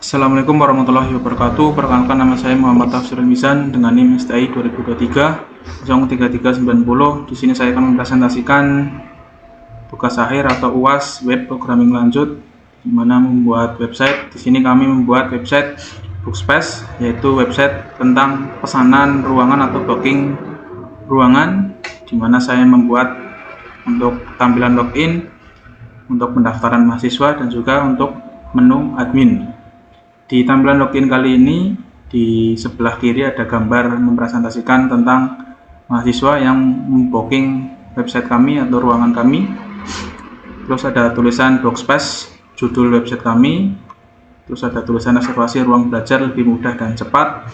Assalamualaikum warahmatullahi wabarakatuh. Perkenalkan, nama saya Muhammad Tafsirul Mizan dengan NIM STI 2023 03390. Di sini saya akan mempresentasikan tugas akhir atau UAS web programming lanjut, di mana membuat website. Di sini kami membuat website Bookspace, yaitu website tentang pesanan ruangan atau booking ruangan, di mana saya membuat untuk tampilan login, untuk pendaftaran mahasiswa, dan juga untuk menu admin. Di tampilan login kali ini, di sebelah kiri ada gambar mempresentasikan tentang mahasiswa yang membooking website kami atau ruangan kami. Terus ada tulisan Bookspace, judul website kami. Terus ada tulisan reservasi ruang belajar lebih mudah dan cepat.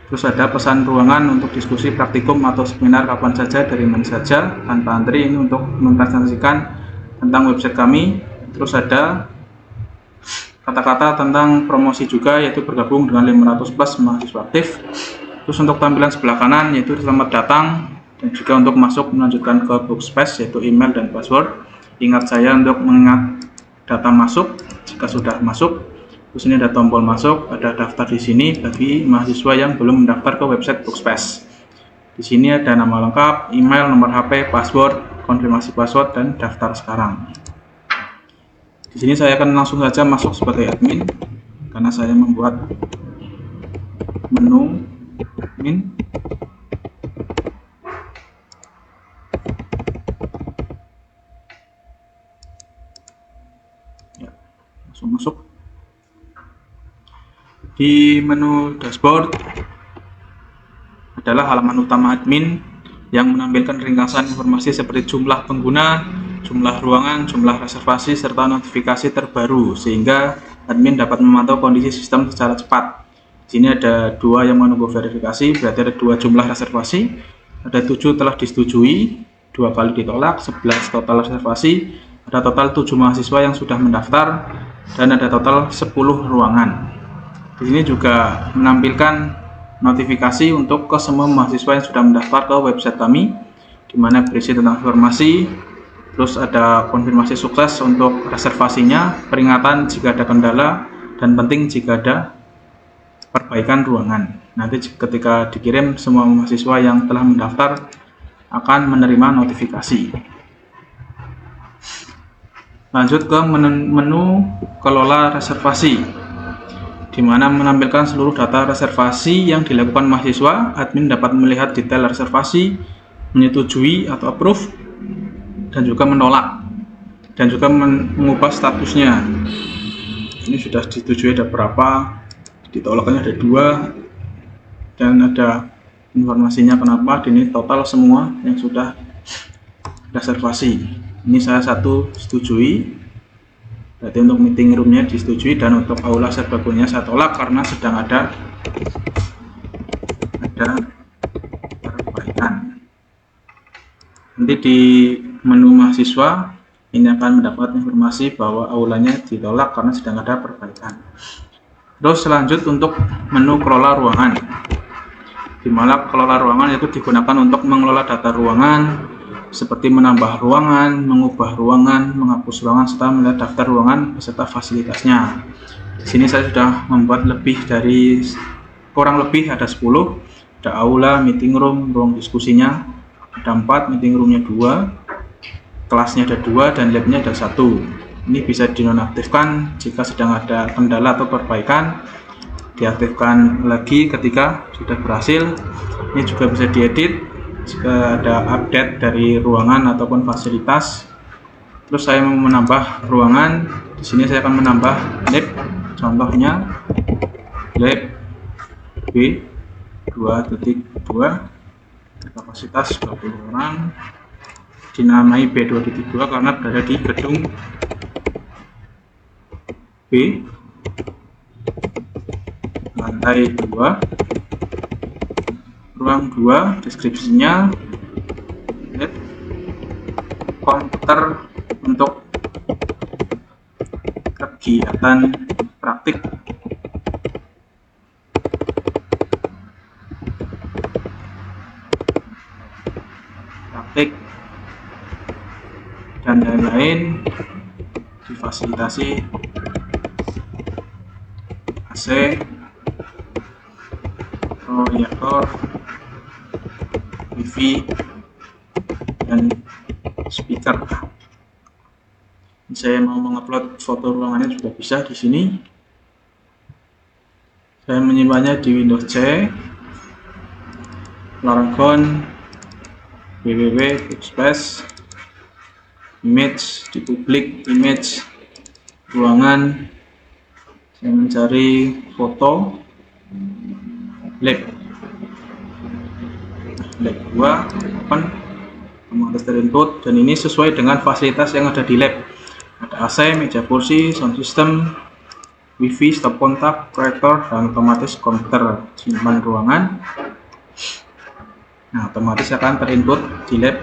Terus ada pesan ruangan untuk diskusi praktikum atau seminar kapan saja, dari mana saja, tanpa antri. Ini untuk mempresentasikan tentang website kami. Terus ada kata-kata tentang promosi juga, yaitu bergabung dengan 500 plus mahasiswa aktif. Terus untuk tampilan sebelah kanan, yaitu selamat datang, dan juga untuk masuk melanjutkan ke Bookspace, yaitu email dan password. Ingat saya untuk mengingat data masuk jika sudah masuk. Terus ini ada tombol masuk, ada daftar di sini bagi mahasiswa yang belum mendaftar ke website Bookspace. Di sini ada nama lengkap, email, nomor HP, password, konfirmasi password, dan daftar sekarang. Di sini saya akan langsung saja masuk sebagai admin, karena saya membuat menu admin. Ya, langsung masuk. Di menu dashboard adalah halaman utama admin yang menampilkan ringkasan informasi seperti jumlah pengguna, jumlah ruangan, jumlah reservasi, serta notifikasi terbaru, sehingga admin dapat memantau kondisi sistem secara cepat. Di sini ada 2 yang menunggu verifikasi, berarti ada 2 jumlah reservasi, ada 7 telah disetujui, 2 kali ditolak, 11 total reservasi, ada total 7 mahasiswa yang sudah mendaftar, dan ada total 10 ruangan. Di sini juga menampilkan notifikasi untuk ke semua mahasiswa yang sudah mendaftar ke website kami, di mana berisi tentang informasi. Terus ada konfirmasi sukses untuk reservasinya, peringatan jika ada kendala, dan penting jika ada perbaikan ruangan. Nanti ketika dikirim, semua mahasiswa yang telah mendaftar akan menerima notifikasi. Lanjut ke menu kelola reservasi, di mana menampilkan seluruh data reservasi yang dilakukan mahasiswa. Admin dapat melihat detail reservasi, menyetujui atau approve, dan juga menolak, dan juga mengubah statusnya. Ini sudah disetujui ada berapa, ditolaknya ada 2, dan ada informasinya kenapa. Ini total semua yang sudah reservasi. Ini saya 1 setujui, berarti untuk meeting roomnya disetujui, dan untuk aula serbaguna saya tolak karena sedang ada perbaikan. Nanti di menu mahasiswa ini akan mendapat informasi bahwa aulanya ditolak karena sedang ada perbaikan. Terus selanjut untuk menu kelola ruangan, di mana kelola ruangan itu digunakan untuk mengelola data ruangan, seperti menambah ruangan, mengubah ruangan, menghapus ruangan, serta melihat daftar ruangan beserta fasilitasnya. Di sini saya sudah membuat kurang lebih ada 10. Ada aula, meeting room, ruang diskusinya ada 4, meeting roomnya 2, kelasnya ada 2, dan labnya ada 1. Ini bisa dinonaktifkan jika sedang ada kendala atau perbaikan, diaktifkan lagi ketika sudah berhasil. Ini juga bisa diedit jika ada update dari ruangan ataupun fasilitas. Terus saya mau menambah ruangan, di sini saya akan menambah lab, contohnya lab B2.2, kapasitas 20 orang, dinamai B2.2 karena berada di gedung B, lantai 2, ruang 2, deskripsinya komputer untuk kegiatan praktik, dan lain-lain, difasilitasi AC, proyektor, wifi, dan speaker. Saya mau mengupload foto ruangannya juga bisa di sini. Saya menyimpannya di Windows C, Laragon, www, Workspace, image, di publik, image, ruangan. Saya mencari foto, lab 2, open, otomatis terinput, dan ini sesuai dengan fasilitas yang ada di lab. Ada AC, meja kursi, sound system, wifi, stop kontak, proyektor, dan otomatis komputer simpan ruangan. Nah, otomatis akan terinput di lab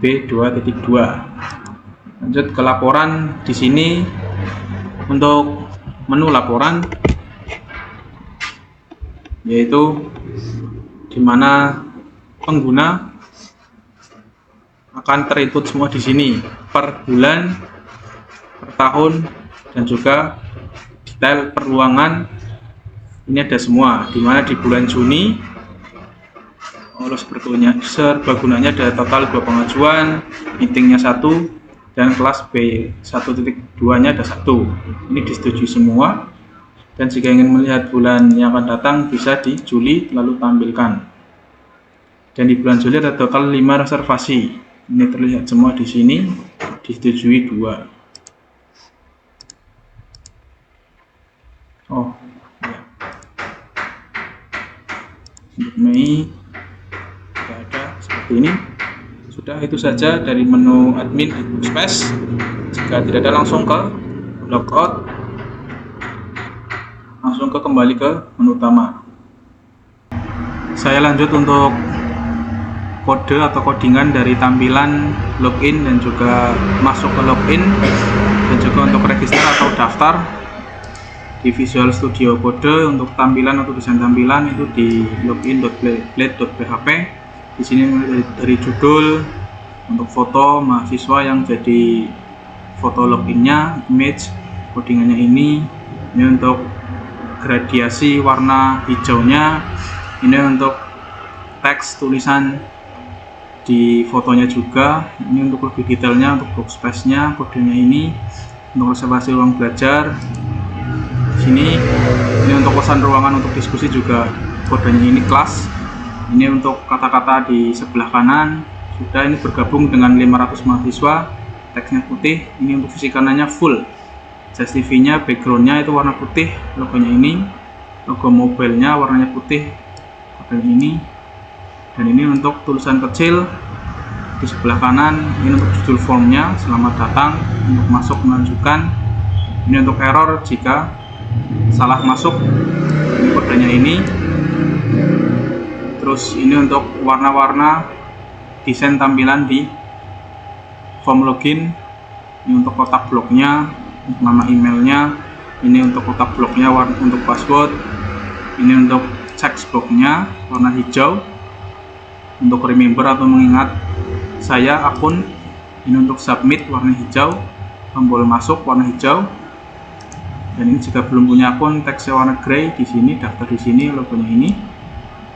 B2.2. Lanjut ke laporan. Di sini untuk menu laporan, yaitu dimana pengguna akan terinput semua di sini per bulan, per tahun, dan juga detail per ruangan. Ini ada semua, dimana di bulan Juni serbagunanya ada total 2 pengajuan, meetingnya 1, dan kelas B1.2 nya ada 1. Ini disetujui semua, dan jika ingin melihat bulan yang akan datang bisa di Juli lalu tampilkan. Dan di bulan Juli ada total 5 reservasi. Ini terlihat semua di sini, disetujui 2. Oh ya, untuk Mei ada seperti ini. Sudah, itu saja dari menu admin di Workspace. Jika tidak ada, langsung ke logout, langsung kembali ke menu utama. Saya lanjut untuk kode atau codingan dari tampilan login dan juga masuk ke login, dan juga untuk register atau daftar di Visual Studio Code. Untuk tampilan atau desain tampilan itu di login.blade.php. Di sini dari judul, untuk foto mahasiswa yang jadi foto loginnya, image, codingannya ini untuk gradiasi warna hijaunya, ini untuk teks tulisan di fotonya juga, ini untuk lebih detailnya, untuk workspace-nya, kodenya ini untuk reservasi ruang belajar. Sini ini untuk pesan ruangan untuk diskusi juga, kodenya ini kelas. Ini untuk kata-kata di sebelah kanan. Sudah, ini bergabung dengan 500 mahasiswa, teksnya putih. Ini untuk sisi kanannya full, CCTV-nya, background-nya itu warna putih, logonya ini, logo mobilenya warnanya putih, kodenya ini. Dan ini untuk tulisan kecil di sebelah kanan, ini untuk judul formnya, selamat datang, untuk masuk menunjukkan. Ini untuk error jika salah masuk, ini kodenya ini. Terus ini untuk warna-warna desain tampilan di form login. Ini untuk kotak bloknya, nama emailnya. Ini untuk kotak bloknya, untuk password. Ini untuk text bloknya warna hijau, untuk remember atau mengingat saya akun. Ini untuk submit warna hijau, tombol masuk warna hijau. Dan ini jika belum punya akun, teksnya warna grey. Di sini daftar, di sini logonya ini.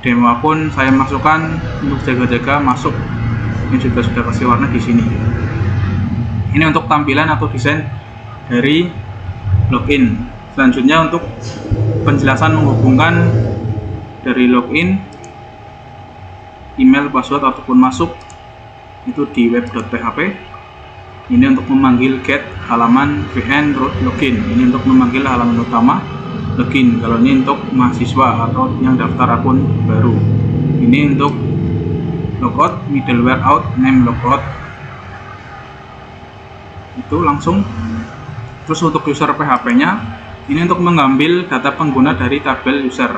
Demo akun saya masukkan untuk jaga-jaga masuk, ini juga sudah kasih warna di sini. Ini untuk tampilan atau desain dari login. Selanjutnya untuk penjelasan menghubungkan dari login, email, password ataupun masuk itu di web.php. Ini untuk memanggil get halaman VN root login. Ini untuk memanggil halaman utama login. Kalau ini untuk mahasiswa atau yang daftar akun baru. Ini untuk logout, middleware out, name logout. Itu langsung. Terus untuk user PHP-nya, ini untuk mengambil data pengguna dari tabel user.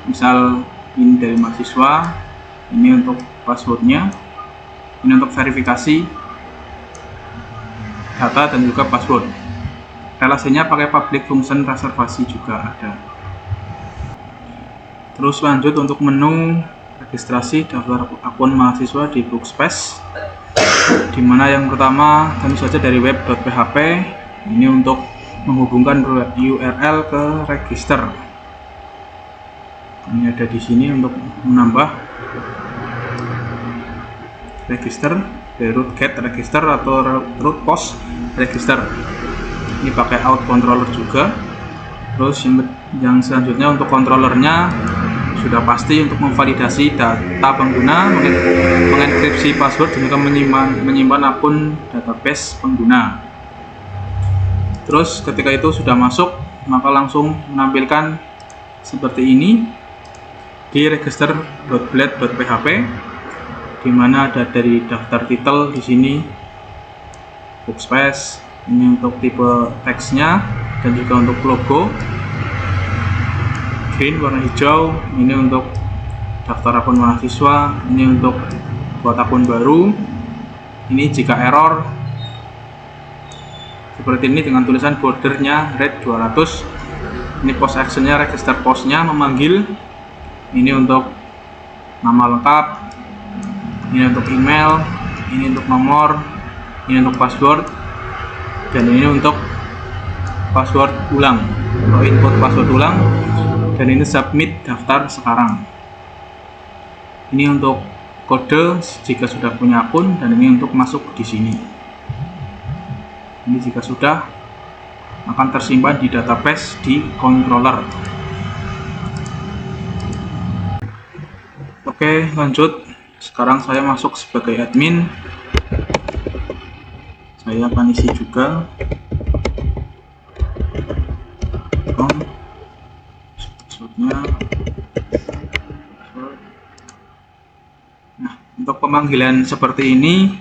Misal ini dari mahasiswa, ini untuk passwordnya, ini untuk verifikasi data dan juga password. Relasinya pakai public function reservasi juga ada. Terus lanjut untuk menu registrasi daftar akun mahasiswa di Workspace, dimana yang pertama tentu saja dari web.php. Ini untuk menghubungkan URL ke register. Ini ada di sini untuk menambah register, root get register atau root post register. Ini pakai out controller juga. Terus yang selanjutnya untuk controllernya sudah pasti untuk memvalidasi data pengguna, mengenkripsi password, dan juga menyimpan akun database pengguna. Terus ketika itu sudah masuk, maka langsung menampilkan seperti ini di register.blade.php, di mana ada dari daftar title di sini, workspace, ini untuk tipe teksnya dan juga untuk logo. Green warna hijau, ini untuk daftar akun mahasiswa, ini untuk buat akun baru, ini jika error seperti ini dengan tulisan bordernya red 200. Ini post actionnya, register postnya memanggil, ini untuk nama lengkap, ini untuk email, ini untuk nomor, ini untuk password, dan ini untuk password ulang atau input password ulang. Dan ini submit daftar sekarang. Ini untuk kode jika sudah punya akun, dan ini untuk masuk di sini. Ini jika sudah akan tersimpan di database di controller. Oke, lanjut. Sekarang saya masuk sebagai admin. Saya akan isi juga. Nah, untuk pemanggilan seperti ini,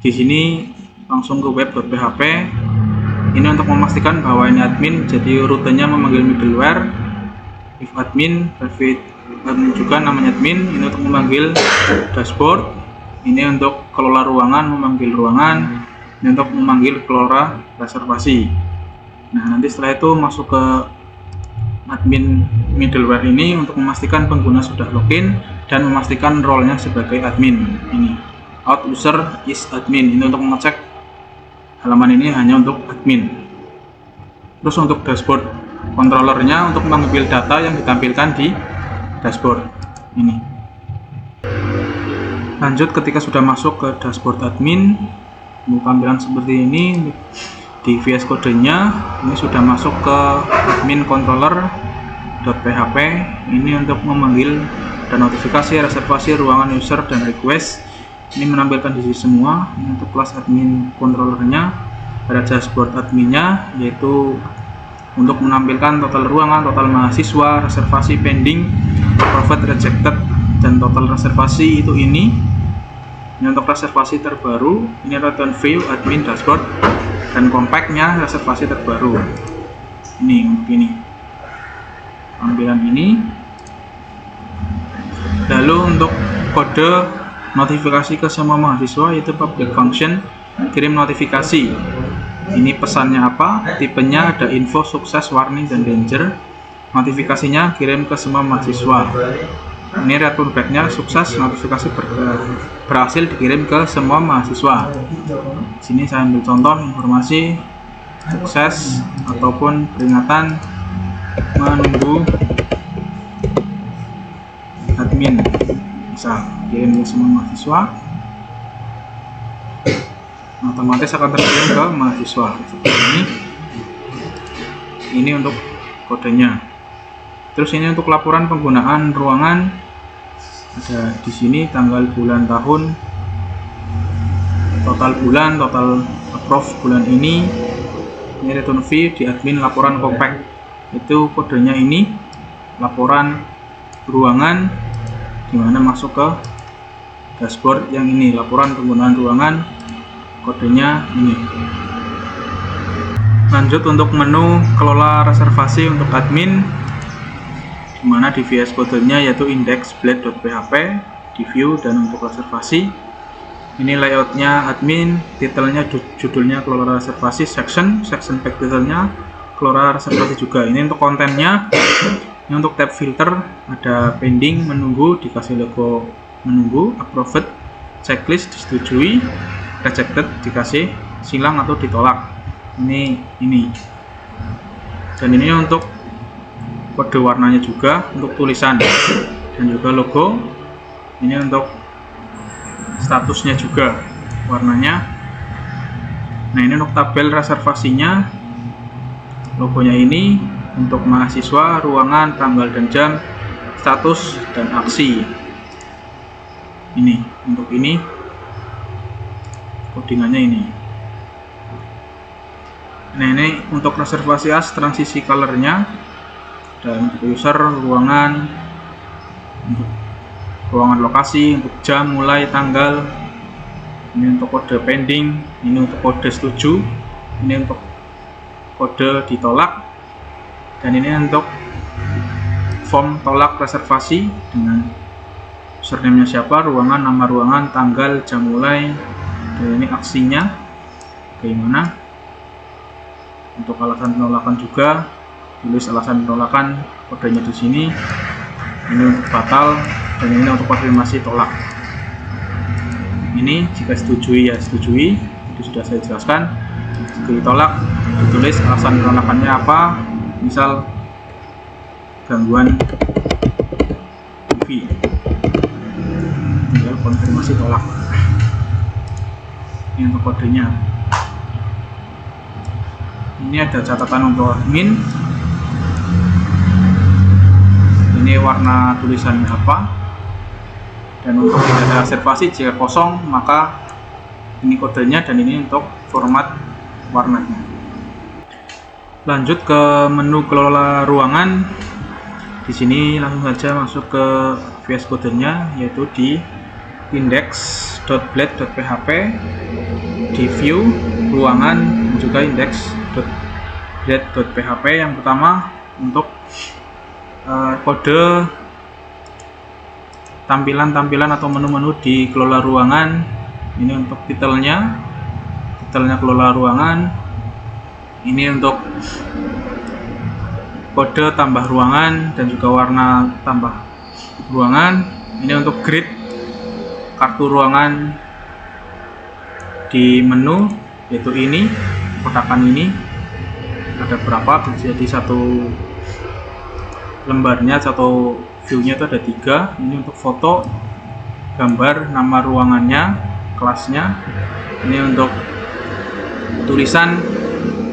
di sini langsung ke web.php. Ini untuk memastikan bahwa ini admin, jadi rutenya memanggil middleware. If admin, private admin juga namanya admin. Ini untuk memanggil dashboard. Ini untuk kelola ruangan, memanggil ruangan. Ini untuk memanggil kelola reservasi. Nah, nanti setelah itu masuk ke admin middleware ini untuk memastikan pengguna sudah login dan memastikan role-nya sebagai admin. Ini out user is admin, ini untuk mengecek halaman ini hanya untuk admin. Terus untuk dashboard controllernya untuk mengambil data yang ditampilkan di dashboard ini. Lanjut, ketika sudah masuk ke dashboard admin, tampilan seperti ini. Di VS kodenya ini sudah masuk ke admin controller.php. Ini untuk memanggil dan notifikasi reservasi ruangan user dan request. Ini menampilkan di sini semua. Ini untuk kelas admin controllernya. Ada dashboard adminnya, yaitu untuk menampilkan total ruangan, total mahasiswa, reservasi pending, approved, rejected, dan total reservasi itu ini. Ini untuk reservasi terbaru. Ini return view admin dashboard, dan compactnya reservasi terbaru. Ini untuk ini tampilan ini. Lalu untuk kode notifikasi ke semua mahasiswa, yaitu public function kirim notifikasi. Ini pesannya apa? Tipenya ada info, sukses, warning, dan danger. Notifikasinya kirim ke semua mahasiswa. Ini return back-nya sukses, notifikasi berhasil dikirim ke semua mahasiswa. Sini saya ambil contoh informasi sukses ataupun peringatan menunggu admin, misal kirim ke semua mahasiswa, otomatis akan terkirim ke mahasiswa seperti ini. Ini untuk kodenya. Terus ini untuk laporan penggunaan ruangan, ada di sini tanggal, bulan, tahun, total bulan, total approve bulan ini. Ini return view di admin laporan compact, itu kodenya ini laporan ruangan, dimana masuk ke dashboard yang ini laporan penggunaan ruangan, kodenya ini. Lanjut untuk menu kelola reservasi untuk admin, dimana di VS kodenya yaitu index.blade.php, di view dan untuk reservasi. Ini layoutnya admin, titelnya judulnya kelola reservasi, section back titelnya kelola reservasi juga. Ini untuk kontennya. Ini untuk tab filter ada pending, menunggu, dikasih logo menunggu, approved, checklist, disetujui, rejected, dikasih silang atau ditolak. Ini dan ini untuk kode warnanya juga untuk tulisan, dan juga logo. Ini untuk statusnya juga warnanya. Nah, ini untuk tabel reservasinya, logonya ini untuk mahasiswa, ruangan, tanggal dan jam, status dan aksi. Ini untuk ini codingannya ini. Nah, ini untuk reservasi as transisi colornya, dan untuk user, ruangan, untuk ruangan lokasi, untuk jam, mulai, tanggal. Ini untuk kode pending, ini untuk kode setuju, ini untuk kode ditolak, dan ini untuk form tolak reservasi dengan username-nya siapa, ruangan, nama ruangan, tanggal, jam mulai, dan ini aksinya bagaimana. Untuk alasan penolakan juga, tulis alasan penolakan, kodenya di sini. Ini untuk batal, dan ini untuk konfirmasi tolak. Ini jika setujui ya setujui, itu sudah saya jelaskan. Jika ditolak, ditulis alasan penolakannya apa, misal gangguan wifi, tinggal konfirmasi tolak. Ini untuk kodenya. Ini ada catatan untuk admin. Ini warna tulisannya apa, dan untuk tidak ada reservasi jika kosong maka ini kodenya, dan ini untuk format warnanya. Lanjut ke menu kelola ruangan. Di sini langsung saja masuk ke VS Codenya, yaitu di index.blade.php, di view ruangan, dan juga index.blade.php. Yang pertama untuk kode tampilan-tampilan atau menu-menu di kelola ruangan. Ini untuk titelnya kelola ruangan. Ini untuk kode tambah ruangan dan juga warna tambah ruangan. Ini untuk grid kartu ruangan di menu, yaitu ini kotakan ini ada berapa, jadi satu lembarnya atau view-nya itu ada 3. Ini untuk foto, gambar, nama ruangannya, kelasnya. Ini untuk tulisan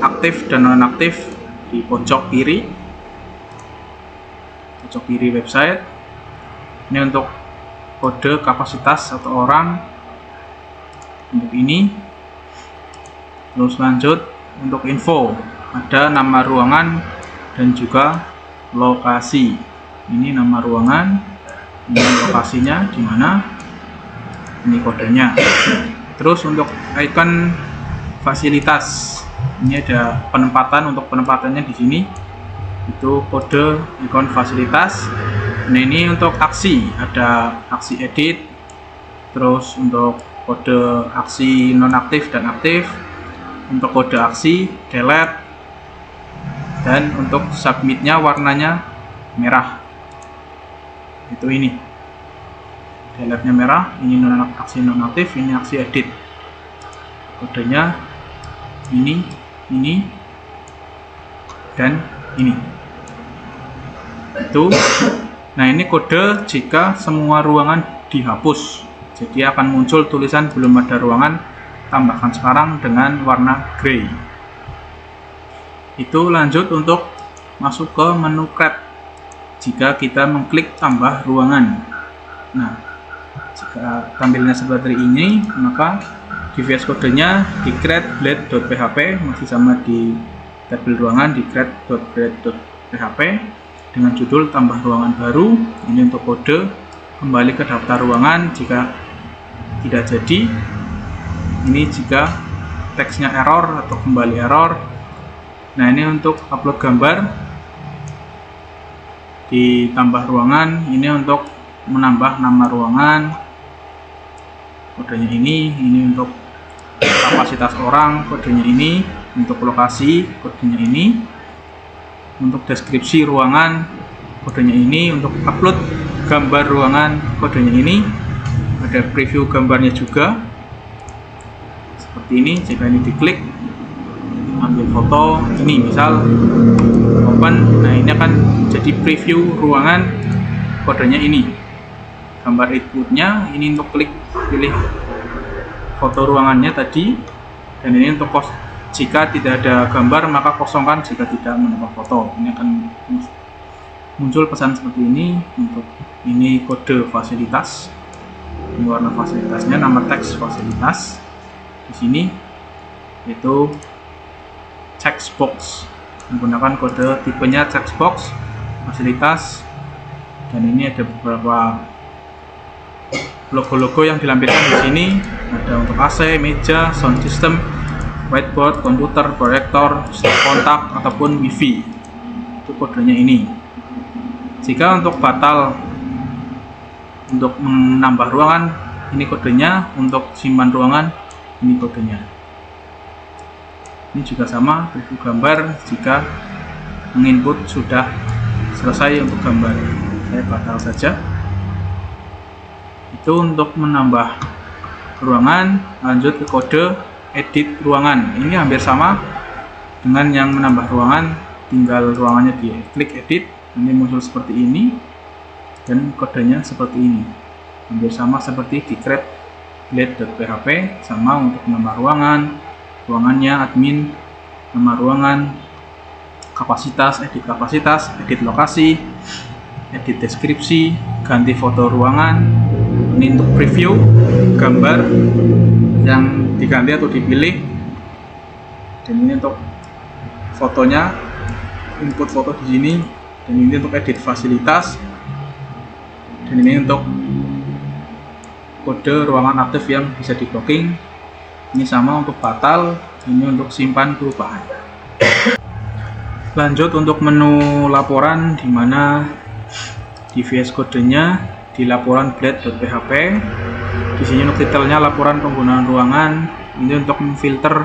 aktif dan nonaktif di pojok kiri website. Ini untuk kode kapasitas atau orang, untuk ini. Terus lanjut untuk info, ada nama ruangan dan juga lokasi. Ini nama ruangan, ini lokasinya di mana, ini kodenya. Terus untuk icon fasilitas, ini ada penempatan. Untuk penempatannya di sini itu kode icon fasilitas. Nah, ini untuk aksi, ada aksi edit, terus untuk kode aksi nonaktif dan aktif, untuk kode aksi delete, dan untuk submitnya warnanya merah. Itu ini delete-nya merah, ini aksi nonaktif, ini aksi edit. Kodenya ini, dan ini. Itu. Nah, ini kode jika semua ruangan dihapus. Jadi akan muncul tulisan belum ada ruangan, tambahkan sekarang dengan warna grey. Itu. Lanjut untuk masuk ke menu create. Jika kita mengklik tambah ruangan, nah jika tampilnya seperti ini, maka di VS Codenya di create.blade.php, masih sama di tabel ruangan di create.blade.php dengan judul tambah ruangan baru. Ini untuk kode kembali ke daftar ruangan jika tidak jadi. Ini jika teksnya error atau kembali error. Nah, ini untuk upload gambar di tambah ruangan. Ini untuk menambah nama ruangan, kodenya ini untuk kapasitas orang, kodenya ini untuk lokasi, kodenya ini untuk deskripsi ruangan, kodenya ini untuk upload gambar ruangan, kodenya ini. Ada preview gambarnya juga seperti ini. Jika ini diklik, ambil foto ini, misal open. Nah, ini akan jadi preview ruangan, kodenya ini. Gambar inputnya ini untuk klik pilih foto ruangannya tadi, dan ini untuk jika tidak ada gambar maka kosongkan jika tidak menambah foto. Ini akan muncul pesan seperti ini. Untuk ini kode fasilitas, ini warna fasilitasnya, nama teks fasilitas di sini itu checkbox, menggunakan kode tipenya checkbox fasilitas. Dan ini ada beberapa logo-logo yang dilampirkan di sini. Ada untuk AC, meja, sound system, whiteboard, komputer, proyektor, stop kontak ataupun wifi. Itu kodenya ini. Jika untuk batal untuk menambah ruangan, ini kodenya. Untuk simpan ruangan, ini kodenya. Ini juga sama, preview gambar jika menginput sudah selesai untuk gambar. Saya batal saja. Itu untuk menambah ruangan. Lanjut ke kode edit ruangan. Ini hampir sama dengan yang menambah ruangan, tinggal ruangannya di klik edit, ini muncul seperti ini dan kodenya seperti ini. Hampir sama seperti di create blade.php, sama untuk menambah ruangan, ruangannya admin, nama ruangan, kapasitas, edit lokasi, edit deskripsi, ganti foto ruangan. Ini untuk preview gambar yang diganti atau dipilih, dan ini untuk fotonya, input foto di sini, dan ini untuk edit fasilitas, dan ini untuk kode ruangan aktif yang bisa di blocking. Ini sama untuk batal, ini untuk simpan perubahan. Lanjut untuk menu laporan, di mana di VS kodenya di laporan blade.php. Di sini untuk detailnya laporan penggunaan ruangan. Ini untuk memfilter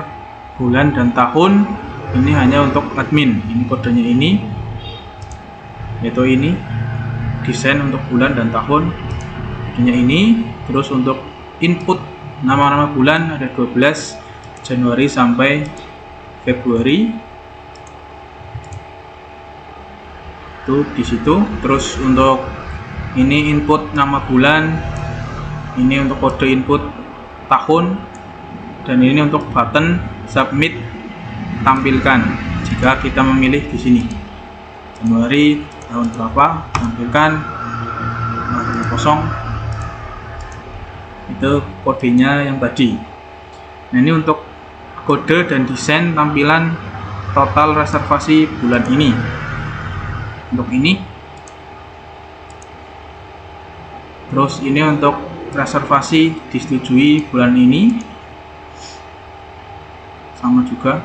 bulan dan tahun. Ini hanya untuk admin. Ini kodenya ini, yaitu ini desain untuk bulan dan tahun. Kodenya ini. Terus untuk input nama-nama bulan ada 12 Januari sampai Februari. Itu di situ. Terus untuk ini input nama bulan, ini untuk kode input tahun, dan ini untuk button submit tampilkan jika kita memilih di sini Januari tahun berapa, tampilkan kosong. Itu kodenya yang tadi. Nah, ini untuk kode dan desain tampilan total reservasi bulan ini. Untuk ini. Terus ini untuk reservasi disetujui bulan ini, sama juga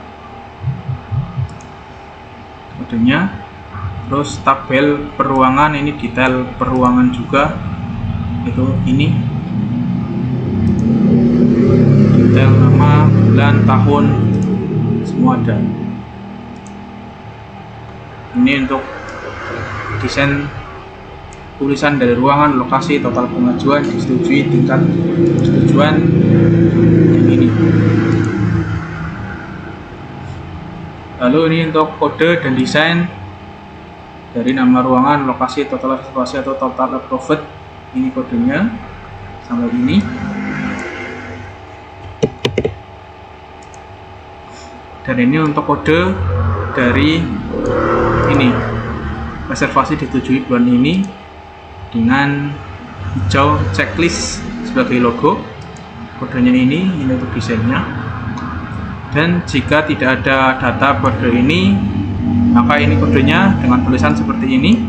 kodenya. Terus tabel peruangan, ini detail peruangan juga, itu ini detail nama, bulan, tahun, semua ada. Ini untuk desain tulisan dari ruangan, lokasi, total pengajuan, disetujui, tingkat persetujuan, yang ini. Lalu ini untuk kode dan desain dari nama ruangan, lokasi, total reservasi atau total approved. Ini kodenya sampai ini. Dan ini untuk kode dari ini reservasi disetujui bulan ini, dengan hijau checklist sebagai logo. Kodenya ini untuk desainnya. Dan jika tidak ada data kode ini, maka ini kodenya dengan tulisan seperti ini.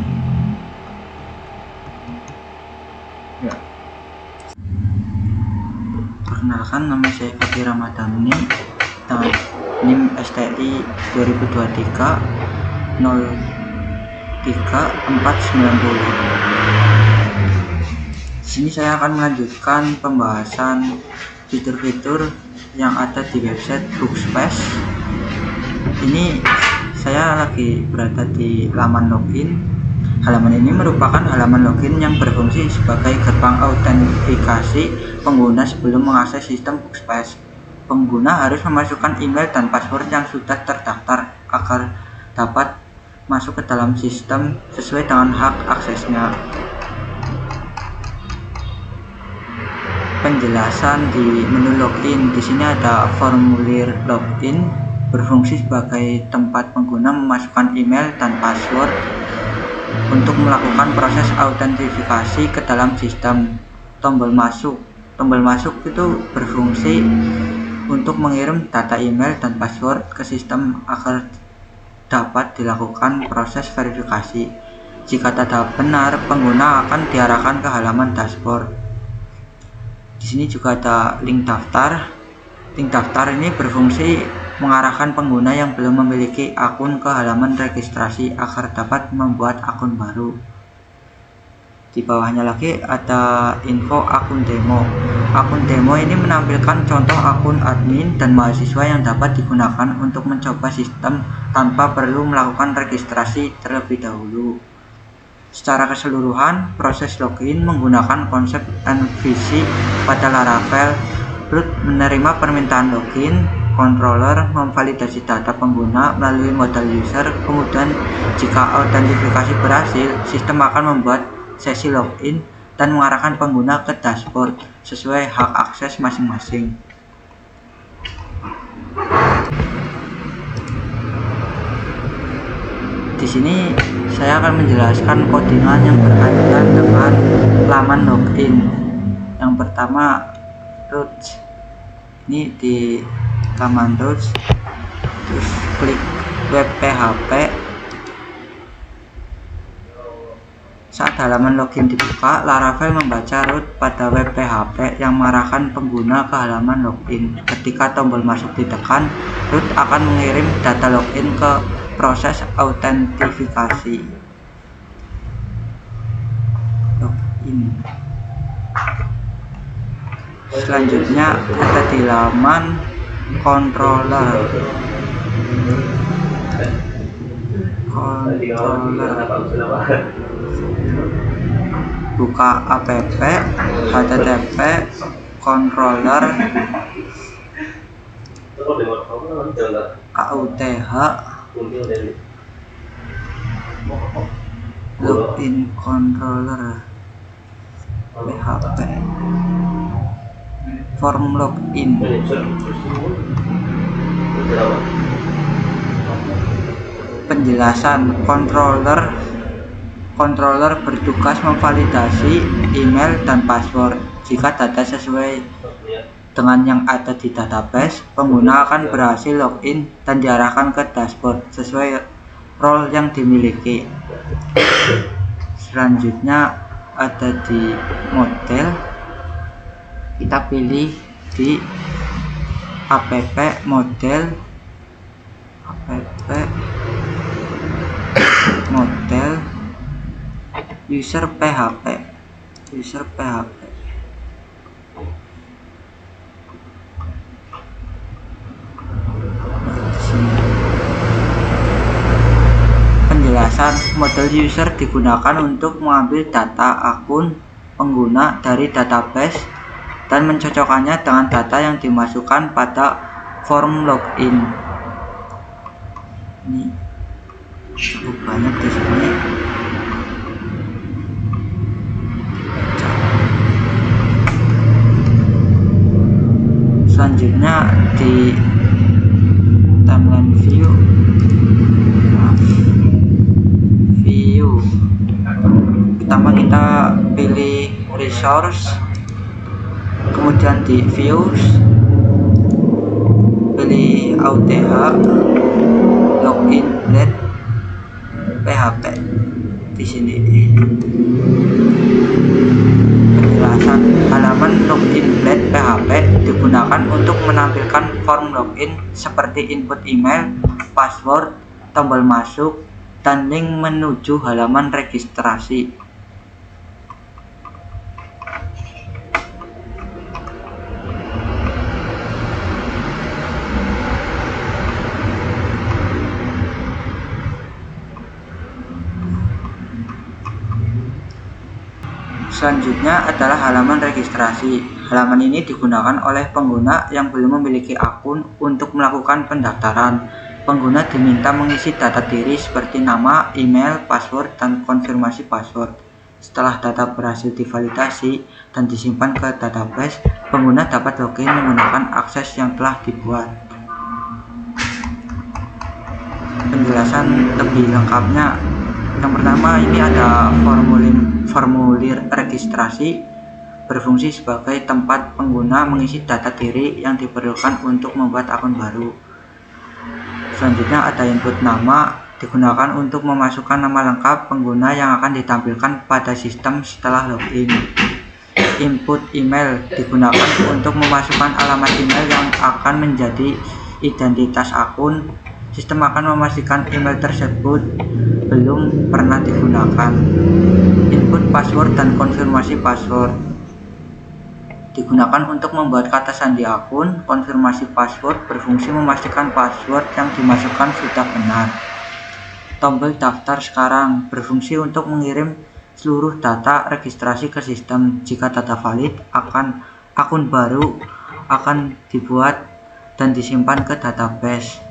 Ya. Perkenalkan, nama saya Fadi Ramadhani, NIM STI 2023 03490. Di sini saya akan melanjutkan pembahasan fitur-fitur yang ada di website Bookspace. Ini saya lagi berada di halaman login. Halaman ini merupakan halaman login yang berfungsi sebagai gerbang autentifikasi pengguna sebelum mengakses sistem Bookspace. pengguna harus memasukkan email dan password yang sudah terdaftar agar dapat masuk ke dalam sistem sesuai dengan hak aksesnya. Penjelasan di menu login. Di sini ada formulir login, berfungsi sebagai tempat pengguna memasukkan email dan password untuk melakukan proses autentifikasi ke dalam sistem. Tombol masuk itu berfungsi untuk mengirim data email dan password ke sistem agar dapat dilakukan proses verifikasi. Jika data benar, pengguna akan diarahkan ke halaman dashboard. Di sini juga ada link daftar. Link daftar ini berfungsi mengarahkan pengguna yang belum memiliki akun ke halaman registrasi agar dapat membuat akun baru. Di bawahnya lagi ada info akun demo. Akun demo ini menampilkan contoh akun admin dan mahasiswa yang dapat digunakan untuk mencoba sistem tanpa perlu melakukan registrasi terlebih dahulu. Secara keseluruhan, proses login menggunakan konsep MVC pada Laravel. Root menerima permintaan login, controller memvalidasi data pengguna melalui modal user, kemudian jika autentifikasi berhasil, sistem akan membuat sesi login dan mengarahkan pengguna ke dashboard sesuai hak akses masing-masing. Di sini saya akan menjelaskan codingan yang berkaitan dengan laman login. Yang pertama, root. Ini di laman root, terus klik web PHP. Saat halaman login dibuka, Laravel membaca root pada web PHP yang mengarahkan pengguna ke halaman login. Ketika tombol masuk ditekan, root akan mengirim data login ke proses autentifikasi. Login. Selanjutnya ada di laman controller. Buka app http controller auth login controller php form login. Penjelasan controller bertugas memvalidasi email dan password. Jika data sesuai dengan yang ada di database, pengguna akan berhasil login dan diarahkan ke dashboard sesuai role yang dimiliki. Selanjutnya ada di model, kita pilih di app model user PHP. Penjelasan model user digunakan untuk mengambil data akun pengguna dari database dan mencocokkannya dengan data yang dimasukkan pada form login. Ini cukup banyak di sini. Selanjutnya di timeline view, pertama kita pilih resource, kemudian di views pilih auth login let php. Di sini penjelasan halaman login let php digunakan untuk menampilkan form login seperti input email, password, tombol masuk, dan link menuju halaman registrasi. Selanjutnya adalah halaman registrasi. Halaman ini digunakan oleh pengguna yang belum memiliki akun untuk melakukan pendaftaran. Pengguna diminta mengisi data diri seperti nama, email, password, dan konfirmasi password. Setelah data berhasil divalidasi dan disimpan ke database, pengguna dapat login menggunakan akses yang telah dibuat. Penjelasan lebih lengkapnya, yang pertama ini ada formulir registrasi, berfungsi sebagai tempat pengguna mengisi data diri yang diperlukan untuk membuat akun baru. Selanjutnya ada input nama, digunakan untuk memasukkan nama lengkap pengguna yang akan ditampilkan pada sistem setelah login. Input email, digunakan untuk memasukkan alamat email yang akan menjadi identitas akun. Sistem akan memastikan email tersebut belum pernah digunakan. Input password dan konfirmasi password, digunakan untuk membuat kata sandi akun. Konfirmasi password berfungsi memastikan password yang dimasukkan sudah benar. Tombol daftar sekarang berfungsi untuk mengirim seluruh data registrasi ke sistem. Jika data valid, akun baru akan dibuat dan disimpan ke database.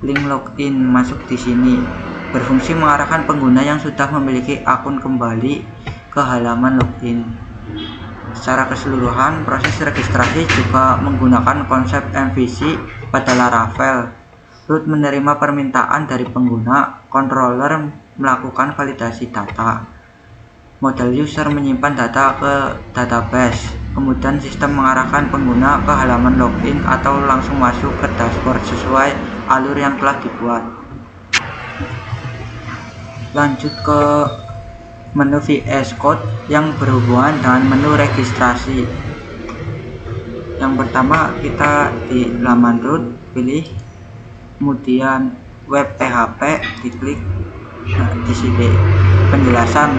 Link login masuk di sini, berfungsi mengarahkan pengguna yang sudah memiliki akun kembali ke halaman login. Secara keseluruhan, proses registrasi juga menggunakan konsep MVC pada Laravel. Root menerima permintaan dari pengguna, controller melakukan validasi data, model user menyimpan data ke database, kemudian sistem mengarahkan pengguna ke halaman login atau langsung masuk ke dashboard sesuai alur yang telah dibuat. Lanjut ke menu VS Code yang berhubungan dengan menu registrasi. Yang pertama, kita di laman root, pilih, kemudian web PHP, diklik. Nah, di sini penjelasan,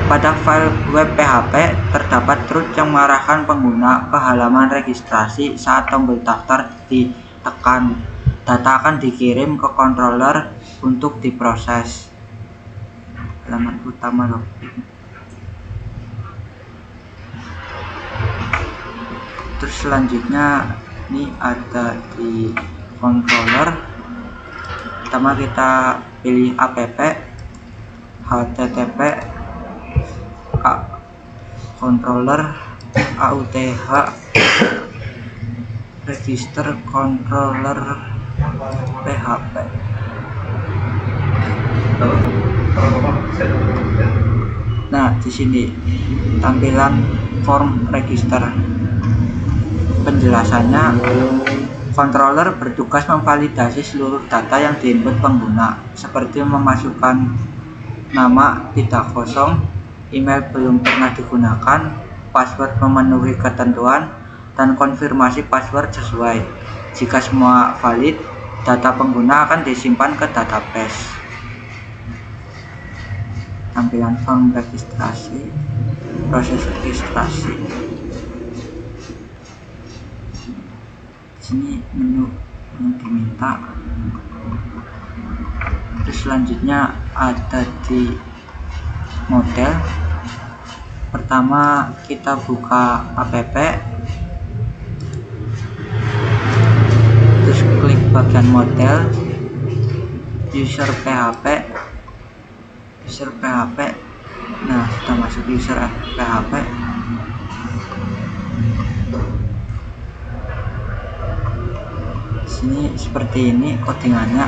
pada file web PHP terdapat root yang mengarahkan pengguna ke halaman registrasi. Saat tombol daftar ditekan, data akan dikirim ke controller untuk diproses. Halaman utama login. Terus selanjutnya ini ada di controller. Pertama kita pilih app, http controller auth register controller php. Nah, di sini tampilan form register. Penjelasannya, controller bertugas memvalidasi seluruh data yang diinput pengguna, seperti memasukkan nama tidak kosong, email belum pernah digunakan, password memenuhi ketentuan, dan konfirmasi password sesuai. Jika semua valid, data pengguna akan disimpan ke database. Tampilan form registrasi, proses registrasi. Di sini menu yang diminta. Terus selanjutnya ada di model. Pertama kita buka app, terus klik bagian model, user PHP. Nah, sudah masuk user PHP. Sini seperti ini codingannya.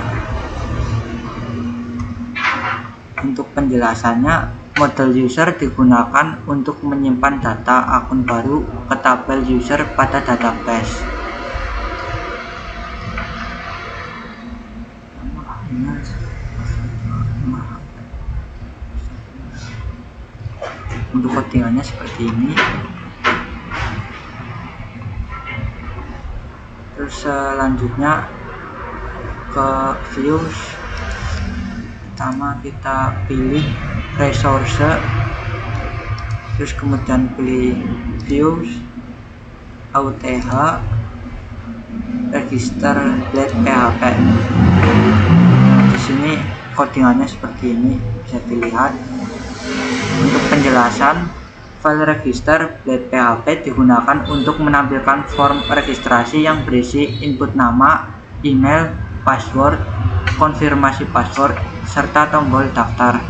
Untuk penjelasannya, model user digunakan untuk menyimpan data akun baru ke tabel user pada database. Untuk codingannya seperti ini. Terus selanjutnya ke views. Pertama kita pilih resource, terus kemudian pilih views, auth, register blade php. Di sini codingannya seperti ini, bisa dilihat. Untuk penjelasan, File register .php digunakan untuk menampilkan form registrasi yang berisi input nama, email, password, konfirmasi password, serta tombol daftar.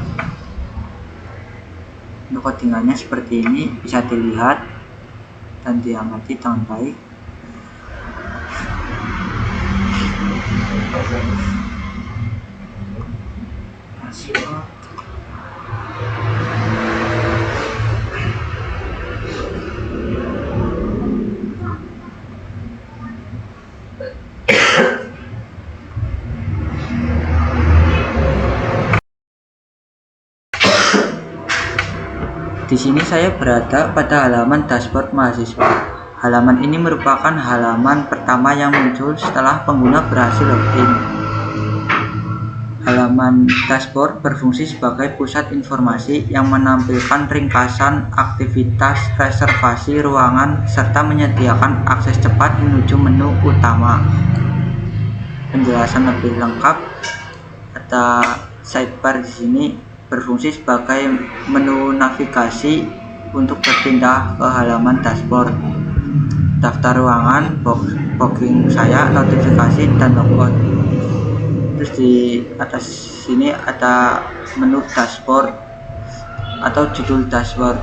Untuk codingannya seperti ini, bisa dilihat dan diamati dengan baik. Di sini saya berada pada halaman dashboard mahasiswa. Halaman ini merupakan halaman pertama yang muncul setelah pengguna berhasil login. Halaman dashboard berfungsi sebagai pusat informasi yang menampilkan ringkasan aktivitas reservasi ruangan serta menyediakan akses cepat menuju menu utama. Penjelasan lebih lengkap, ada sidebar di sini berfungsi sebagai menu navigasi untuk berpindah ke halaman dashboard, daftar ruangan, booking saya, notifikasi, dan logout. Terus di atas sini ada menu dashboard atau judul dashboard,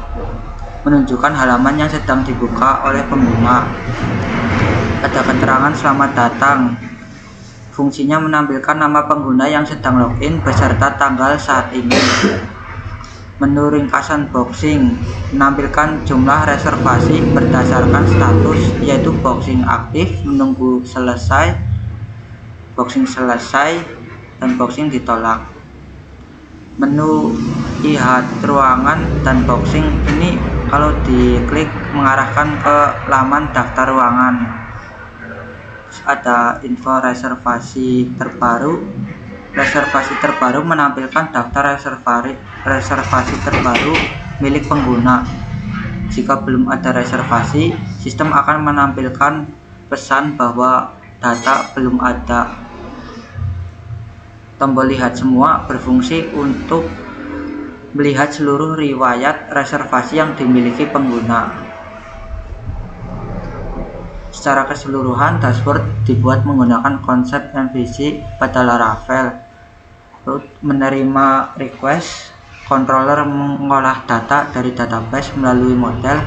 menunjukkan halaman yang sedang dibuka oleh pengguna. Ada keterangan selamat datang. Fungsinya menampilkan nama pengguna yang sedang login beserta tanggal saat ini. Menu ringkasan boxing menampilkan jumlah reservasi berdasarkan status, yaitu boxing aktif, menunggu selesai, boxing selesai, dan boxing ditolak. Menu lihat ruangan dan boxing ini kalau diklik mengarahkan ke laman daftar ruangan. Ada info reservasi terbaru. Reservasi terbaru menampilkan daftar reservasi terbaru milik pengguna. Jika belum ada reservasi, sistem akan menampilkan pesan bahwa data belum ada. Tombol lihat semua berfungsi untuk melihat seluruh riwayat reservasi yang dimiliki pengguna. Secara keseluruhan, dashboard dibuat menggunakan konsep MVC pada Laravel. Menerima request, controller mengolah data dari database melalui model,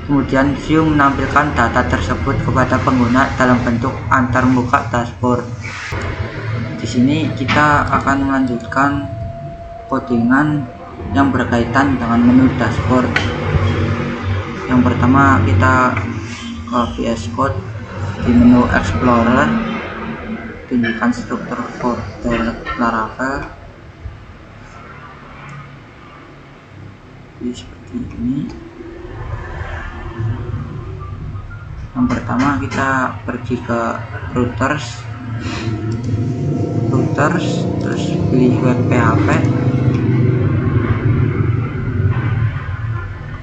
kemudian view menampilkan data tersebut kepada pengguna dalam bentuk antarmuka dashboard. Di sini kita akan melanjutkan codingan yang berkaitan dengan menu dashboard. Yang pertama kita ke VS Code, di menu Explorer tunjukkan struktur folder Laravel seperti ini. Yang pertama kita pergi ke routers, terus pilih web PHP,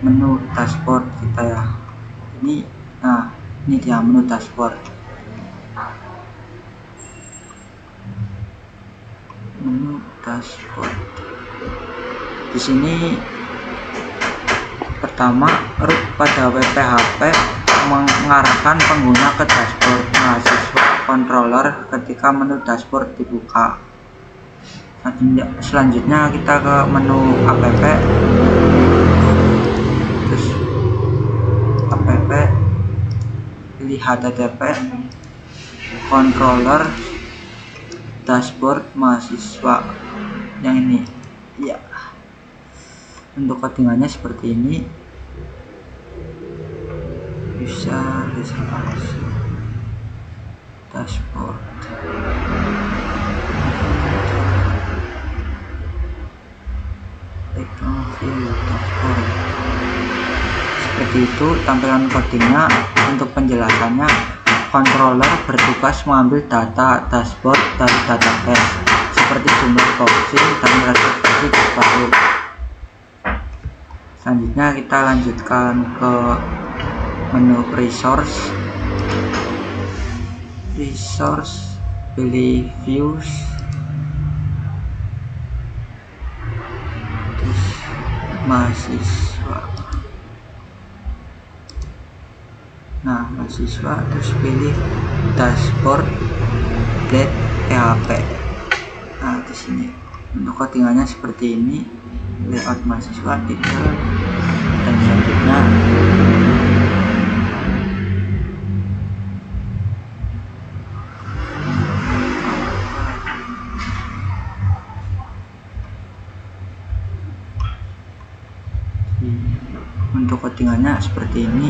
menu dashboard kita ya. Ini dia menu dashboard. Menu dashboard. Di sini pertama root pada web PHP mengarahkan pengguna ke dashboard mahasiswa controller ketika menu dashboard dibuka. Selanjutnya kita ke menu app, terus app, pilih HTTP, controller, dashboard mahasiswa yang ini ya. Untuk codingannya seperti ini, bisa reservasi dashboard. View dashboard. Seperti itu tampilan codingnya. Untuk penjelasannya, controller bertugas mengambil data dashboard dari database seperti jumlah boxing dan reservasi terbaru. Selanjutnya kita lanjutkan ke menu resource, pilih views, terus mahasiswa. mahasiswa, terus pilih dashboard get PHP. Nah, di sini untuk codingannya seperti ini, layout mahasiswa, detail, dan selanjutnya untuk codingannya seperti ini.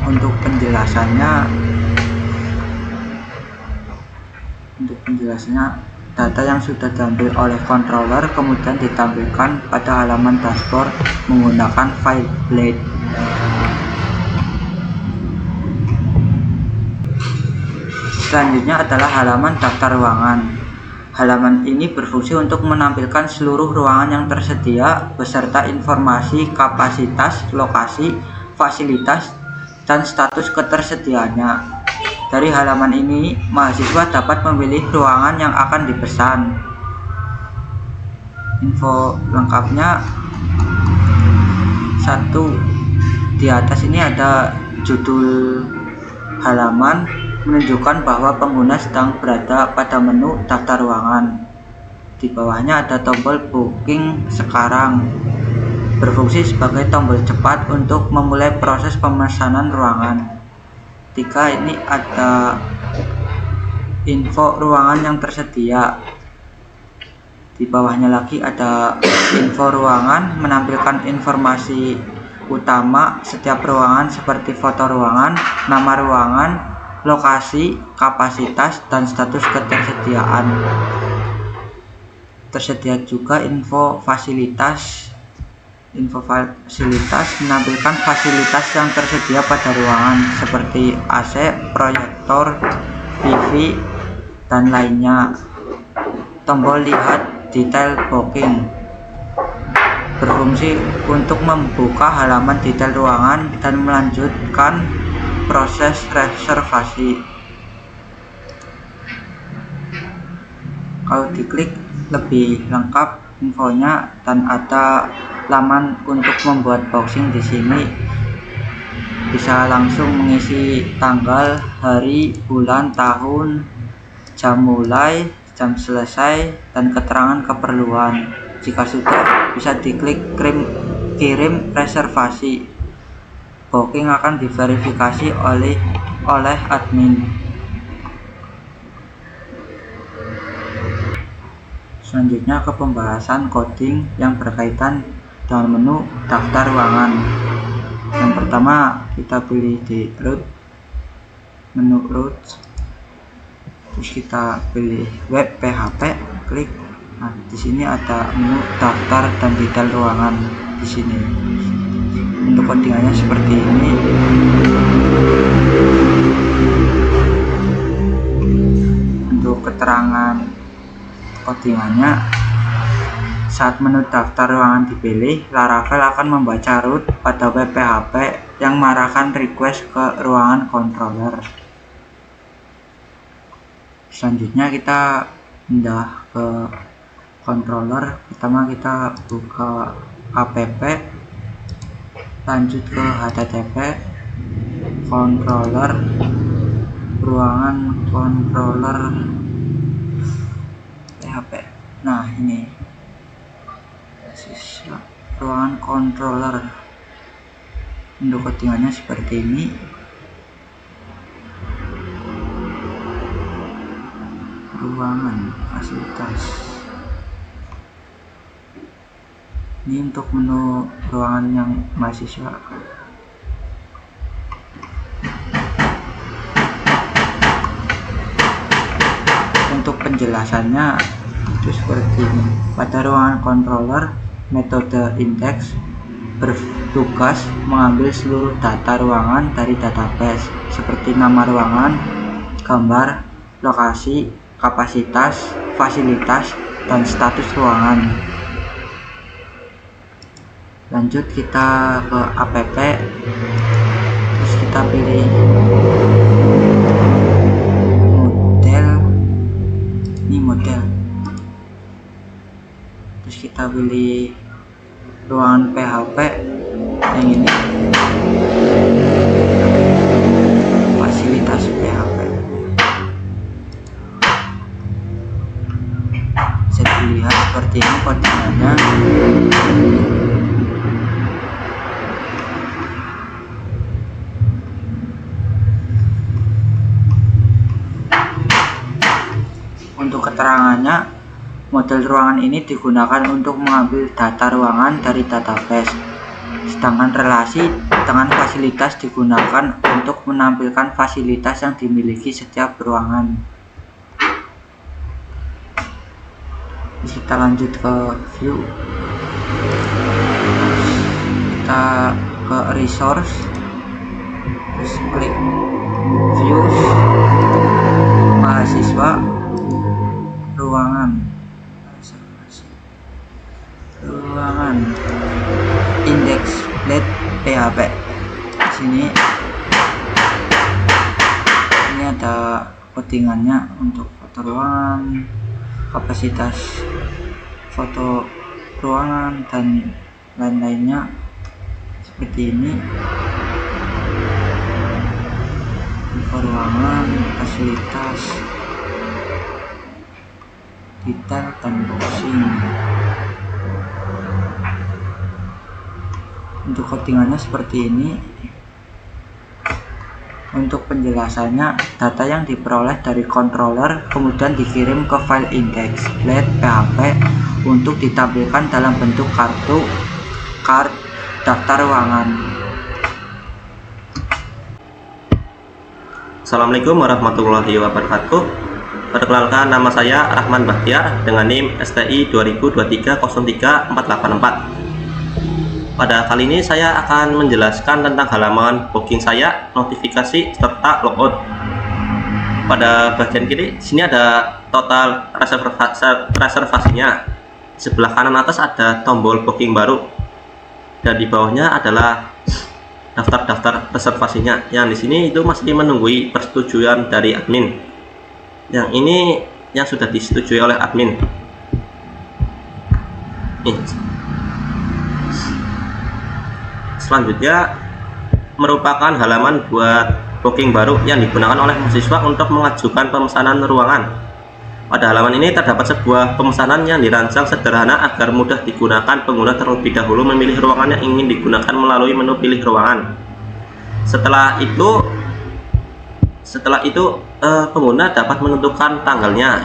Untuk penjelasannya, data yang sudah diambil oleh controller kemudian ditampilkan pada halaman dashboard menggunakan file blade. Selanjutnya adalah halaman daftar ruangan. Halaman ini berfungsi untuk menampilkan seluruh ruangan yang tersedia beserta informasi kapasitas, lokasi, fasilitas, dan status ketersediaannya. Dari halaman ini, mahasiswa dapat memilih ruangan yang akan dipesan. Info lengkapnya, di atas ini ada judul halaman menunjukkan bahwa pengguna sedang berada pada menu daftar ruangan. Di bawahnya ada tombol booking sekarang, berfungsi sebagai tombol cepat untuk memulai proses pemesanan ruangan. Ini ada info ruangan yang tersedia. Di bawahnya lagi ada info ruangan, menampilkan informasi utama setiap ruangan seperti foto ruangan, nama ruangan, lokasi, kapasitas, dan status ketersediaan. Tersedia juga info fasilitas. Info fasilitas menampilkan fasilitas yang tersedia pada ruangan seperti AC, proyektor, TV, dan lainnya. Tombol lihat detail booking berfungsi untuk membuka halaman detail ruangan dan melanjutkan proses reservasi. Kalau diklik lebih lengkap infonya dan ada laman untuk membuat boxing di sini. Bisa langsung mengisi tanggal, hari, bulan, tahun, jam mulai, jam selesai, dan keterangan keperluan. Jika sudah, bisa diklik kirim reservasi. Booking akan diverifikasi oleh admin. Selanjutnya ke pembahasan coding yang berkaitan dengan menu daftar ruangan. Yang pertama, kita pilih di root, menu root, terus kita pilih web PHP, klik. Nah, di sini ada menu daftar dan detail ruangan di sini. Untuk codingannya seperti ini. Untuk keterangan codingannya, saat menu daftar ruangan dipilih, Laravel akan membaca root pada web PHP yang mengarahkan request ke ruangan controller. Selanjutnya kita pindah ke controller. Pertama kita buka app, lanjut ke http controller, ruangan controller PHP. Nah, ini ruangan controller. Untuk codingannya seperti ini. Ruangan fasilitas. Ini untuk menu ruangan yang mahasiswa. Untuk penjelasannya itu seperti ini. Pada ruangan controller, metode index bertugas mengambil seluruh data ruangan dari database seperti nama ruangan, gambar, lokasi, kapasitas, fasilitas, dan status ruangan. Lanjut kita ke app, terus kita pilih model, ini model, terus kita pilih ruangan PHP yang ini, fasilitas PHP. Bisa dilihat seperti ini kodenya. Untuk keterangannya, model ruangan ini digunakan untuk mengambil data ruangan dari database, sedangkan relasi dengan fasilitas digunakan untuk menampilkan fasilitas yang dimiliki setiap ruangan. Kita lanjut ke view, kita ke resource, terus klik views, mahasiswa, ruangan, index plate PHP. Di sini ini ada codingannya untuk foto ruangan, kapasitas foto ruangan, dan lain-lainnya seperti ini. Info ruangan, fasilitas, detail, dan boxing. Untuk codingannya seperti ini. Untuk penjelasannya, data yang diperoleh dari controller kemudian dikirim ke file index plate PHP untuk ditampilkan dalam bentuk kartu daftar ruangan. Assalamualaikum warahmatullahi wabarakatuh. Perkenalkan, nama saya Rahman Bahtiar dengan NIM STI 2023-03-484. Pada kali ini saya akan menjelaskan tentang halaman booking saya, notifikasi, serta logout. Pada bagian kiri sini ada total reservasinya. Di sebelah kanan atas ada tombol booking baru, dan di bawahnya adalah daftar-daftar reservasinya. Yang di sini itu masih menunggu persetujuan dari admin. Yang ini yang sudah disetujui oleh admin. Selanjutnya merupakan halaman buat booking baru yang digunakan oleh mahasiswa untuk mengajukan pemesanan ruangan. Pada halaman ini terdapat sebuah pemesanan yang dirancang sederhana agar mudah digunakan pengguna terlebih dahulu memilih ruangan yang ingin digunakan melalui menu pilih ruangan. Setelah itu pengguna dapat menentukan tanggalnya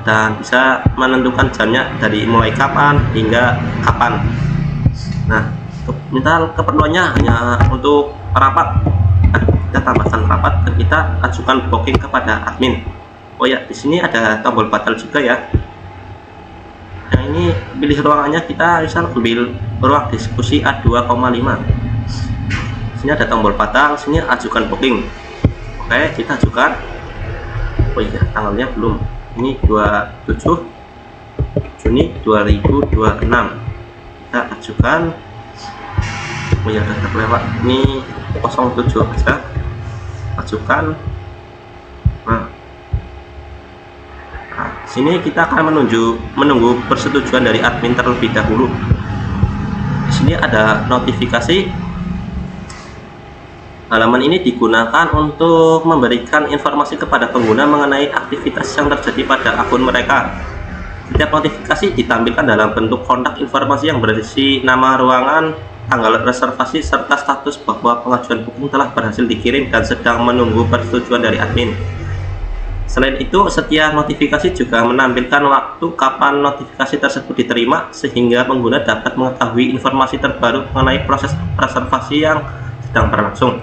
dan bisa menentukan jamnya dari mulai kapan hingga kapan. Nah, misal keperluannya hanya untuk rapat, kita tambahkan rapat dan kita ajukan booking kepada admin. Oh ya, di sini ada tombol batal juga ya. Yang ini pilih ruangannya, kita misal ambil ruang diskusi A2,5. Sini ada tombol batal, sini ajukan booking. Oke, kita ajukan. Oh iya, tanggalnya belum. Ini 27 Juni 2026. Kita ajukan. Oh ya, udah terlewat. Ini 07 aja. Ajukan. Nah, sini kita akan menunggu persetujuan dari admin terlebih dahulu. Di sini ada notifikasi. Halaman ini digunakan untuk memberikan informasi kepada pengguna mengenai aktivitas yang terjadi pada akun mereka. Setiap notifikasi ditampilkan dalam bentuk kontak informasi yang berisi nama ruangan, tanggal reservasi, serta status bahwa pengajuan booking telah berhasil dikirim dan sedang menunggu persetujuan dari admin. Selain itu, setiap notifikasi juga menampilkan waktu kapan notifikasi tersebut diterima, sehingga pengguna dapat mengetahui informasi terbaru mengenai proses reservasi yang sedang berlangsung.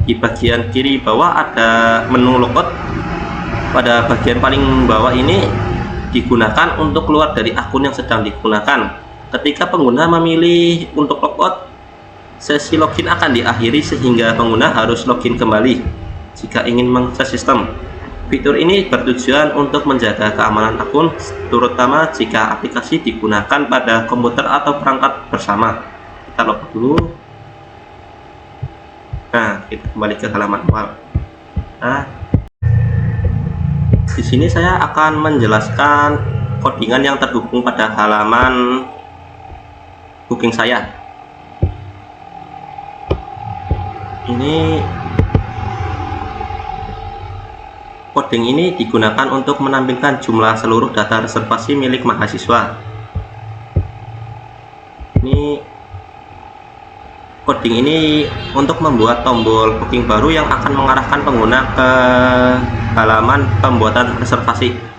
Di bagian kiri bawah ada menu logout. Pada bagian paling bawah ini digunakan untuk keluar dari akun yang sedang digunakan. Ketika pengguna memilih untuk logout, sesi login akan diakhiri sehingga pengguna harus login kembali jika ingin mengakses sistem. Fitur ini bertujuan untuk menjaga keamanan akun, terutama jika aplikasi digunakan pada komputer atau perangkat bersama. Kita logout dulu. Nah, kita kembali ke halaman awal. Nah, di sini saya akan menjelaskan codingan yang terhubung pada halaman booking saya. Ini coding ini digunakan untuk menampilkan jumlah seluruh data reservasi milik mahasiswa. Ini coding ini untuk membuat tombol booking baru yang akan mengarahkan pengguna ke halaman pembuatan reservasi.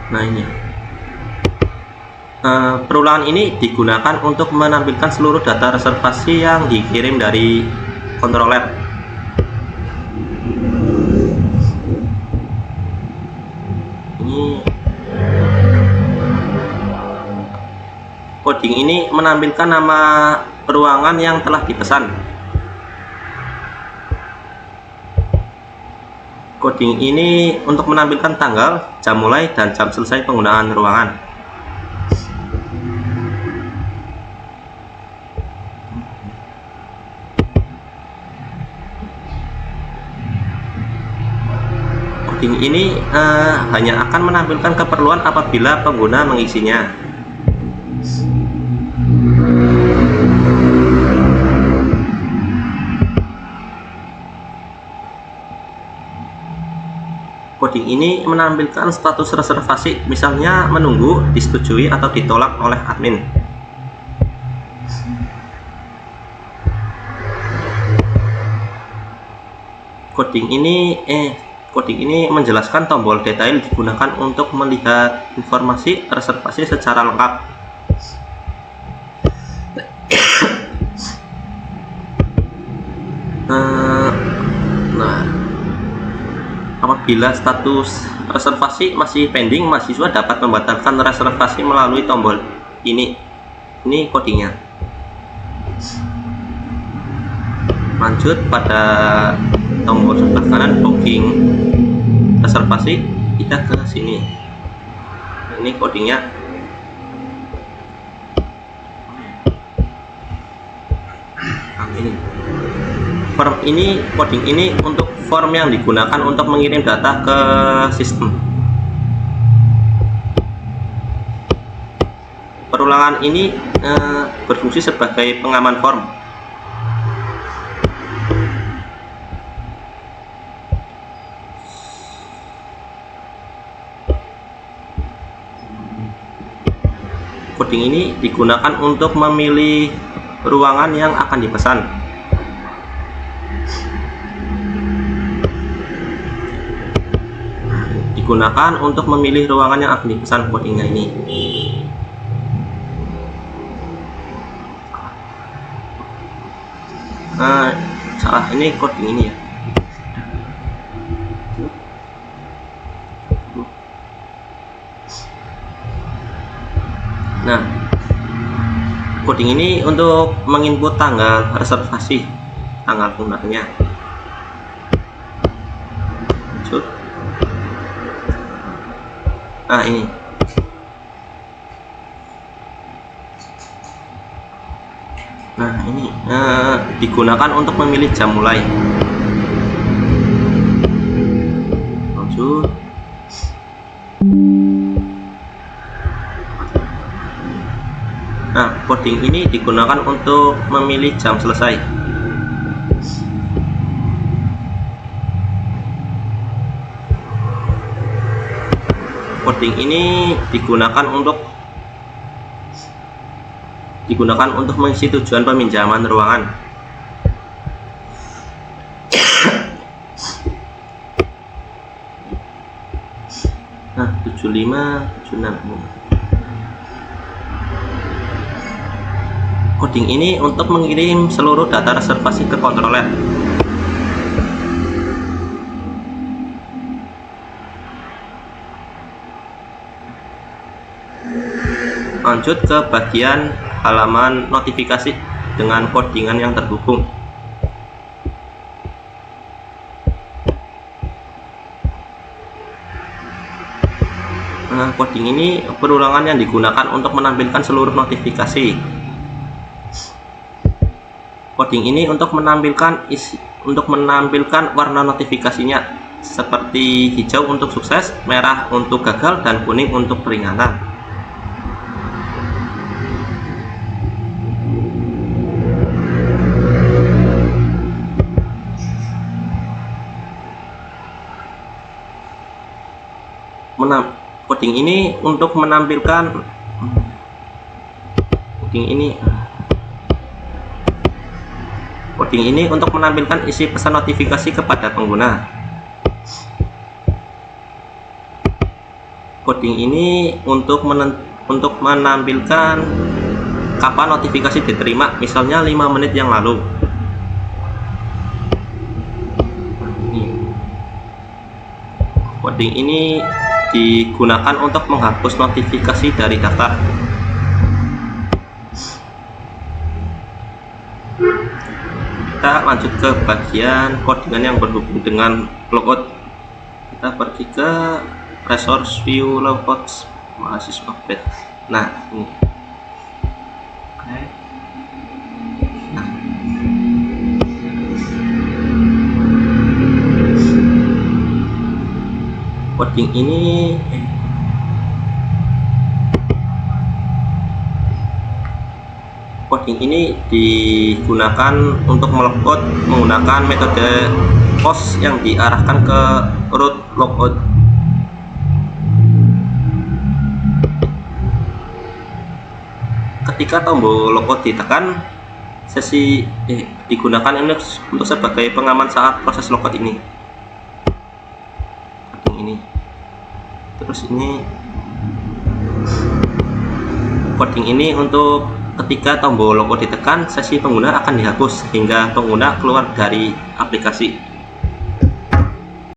Nah, ini perulangan ini digunakan untuk menampilkan seluruh data reservasi yang dikirim dari controller. Ini coding ini menampilkan nama ruangan yang telah dipesan. Coding ini untuk menampilkan tanggal, jam mulai, dan jam selesai penggunaan ruangan. Coding ini hanya akan menampilkan keperluan apabila pengguna mengisinya. Coding ini menampilkan status reservasi, misalnya menunggu, disetujui, atau ditolak oleh admin. Coding ini menjelaskan tombol detail digunakan untuk melihat informasi reservasi secara lengkap. Nah, apabila status reservasi masih pending, mahasiswa dapat membatalkan reservasi melalui tombol ini. Ini codingnya. Lanjut pada tombol sebelah kanan booking reservasi, kita ke sini. Ini codingnya. Nah, ini form ini, coding ini untuk form yang digunakan untuk mengirim data ke sistem. Perulangan ini berfungsi sebagai pengaman form. Coding ini digunakan untuk memilih ruangan yang akan dipesan. Digunakan untuk memilih ruangan yang akan dipesan codingnya ini. Salah, ini coding ini ya. Nah, coding ini untuk menginput tanggal reservasi, tanggal penggunaannya. Lanjut. Nah, ini. Nah, ini digunakan untuk memilih jam mulai. Lanjut. Nah, coding ini digunakan untuk memilih jam selesai. Coding ini digunakan untuk mengisi tujuan peminjaman ruangan. Nah, 75, 76. Coding ini untuk mengirim seluruh data reservasi ke controller. Lanjut ke bagian halaman notifikasi dengan codingan yang terhubung. Nah, coding ini perulangan yang digunakan untuk menampilkan seluruh notifikasi. Coding ini untuk menampilkan warna notifikasinya, seperti hijau untuk sukses, merah untuk gagal, dan kuning untuk peringatan. Coding ini untuk menampilkan coding ini untuk menampilkan isi pesan notifikasi kepada pengguna. Coding ini untuk menampilkan kapan notifikasi diterima, misalnya 5 menit yang lalu. Coding ini digunakan untuk menghapus notifikasi dari daftar. Kita lanjut ke bagian codingan yang berhubung dengan logout. Kita pergi ke resource view logout mahasiswa batch. Nah, ini. Oke. Nah. Coding ini digunakan untuk melogout menggunakan metode post yang diarahkan ke root logout. Ketika tombol logout ditekan, sesi digunakan ini untuk sebagai pengaman saat proses logout ini. Terus ini coding ini untuk ketika tombol logout ditekan, sesi pengguna akan dihapus sehingga pengguna keluar dari aplikasi.